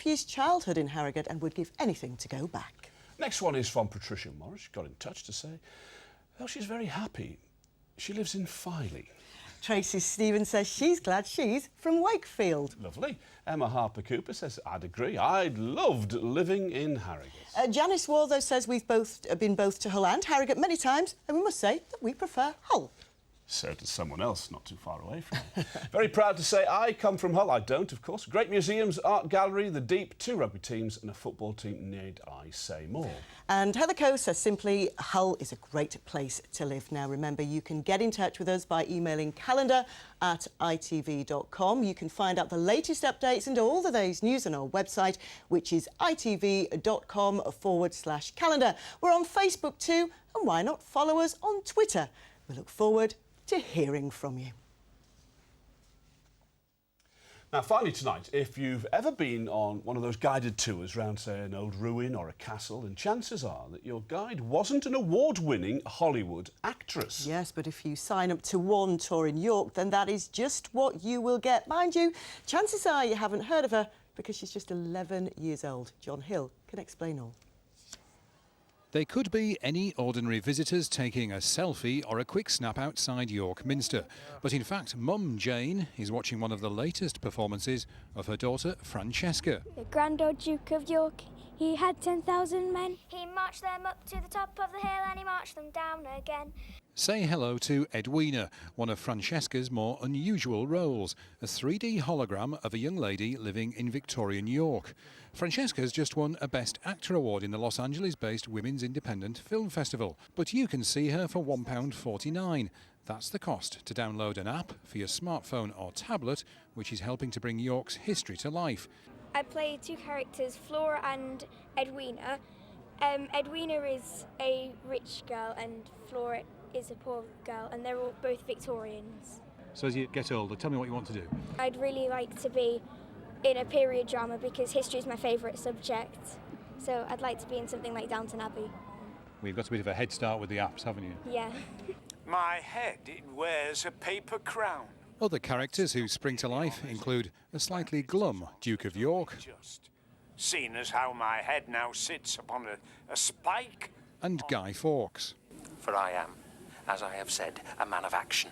his childhood in Harrogate and would give anything to go back. Next one is from Patricia Morris. She got in touch to say, oh, she's very happy. She lives in Filey. Tracy Stevens says she's glad she's from Wakefield. Lovely. Emma Harper-Cooper says, I'd agree. I'd loved living in Harrogate. Janice Waltho says we've both been to Hull and Harrogate many times, and we must say that we prefer Hull. So does someone else not too far away from it. Very proud to say I come from Hull. I don't, of course. Great museums, art gallery, the Deep, 2 rugby teams and a football team. Need I say more? And Heather Coe says simply, Hull is a great place to live. Now, remember, you can get in touch with us by emailing calendar@itv.com. You can find out the latest updates and all the day's news on our website, which is itv.com/calendar. We're on Facebook too, and why not follow us on Twitter? We look forward to hearing from you. Now, finally tonight, if you've ever been on one of those guided tours around, say, an old ruin or a castle, then chances are that your guide wasn't an award-winning Hollywood actress. Yes, but if you sign up to one tour in York, then that is just what you will get. Mind you, chances are you haven't heard of her because she's just 11 years old. John Hill can explain all. They could be any ordinary visitors taking a selfie or a quick snap outside York Minster. But in fact, Mum Jane is watching one of the latest performances of her daughter Francesca. The Grand Old Duke of York, he had 10,000 men. He marched them up to the top of the hill and he marched them down again. Say hello to Edwina, one of Francesca's more unusual roles, a 3D hologram of a young lady living in Victorian York. Francesca's just won a Best Actor award in the Los Angeles-based Women's Independent Film Festival, but you can see her for £1.49. That's the cost to download an app for your smartphone or tablet, which is helping to bring York's history to life. I play 2 characters, Flora and Edwina. Edwina is a rich girl and Flora is a poor girl, and they're all both Victorians. So as you get older, tell me what you want to do. I'd really like to be in a period drama because history is my favourite subject. So I'd like to be in something like Downton Abbey. We've got a bit of a head start with the apps, haven't you? Yeah. My head, it wears a paper crown. Other characters who spring to life include a slightly glum Duke of York. Just seen as how my head now sits upon a spike. And Guy Fawkes. For I am, as I have said, a man of action.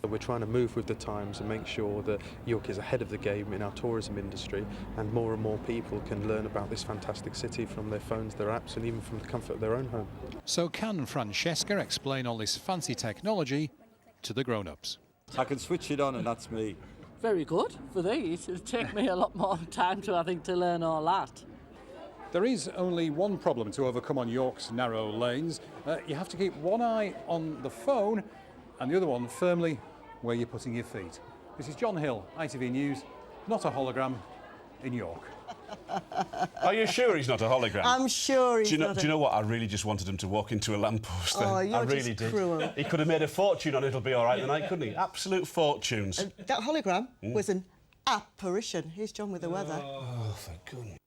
We're trying to move with the times and make sure that York is ahead of the game in our tourism industry, and more people can learn about this fantastic city from their phones, their apps, and even from the comfort of their own home. So can Francesca explain all this fancy technology to the grown-ups? I can switch it on and that's me. Very good for these. It'll take me a lot more time to learn all that. There is only one problem to overcome on York's narrow lanes. You have to keep one eye on the phone and the other one firmly where you're putting your feet. This is John Hill, ITV News, not a hologram in York. Are you sure he's not a hologram? I'm sure he's not. Do you know what? I really just wanted him to walk into a lamppost then. Oh, you're I really just cruel. He could have made a fortune on It'll Be All Right tonight, couldn't he? Absolute fortunes. That hologram was an apparition. Here's John with the weather. Oh, for goodness.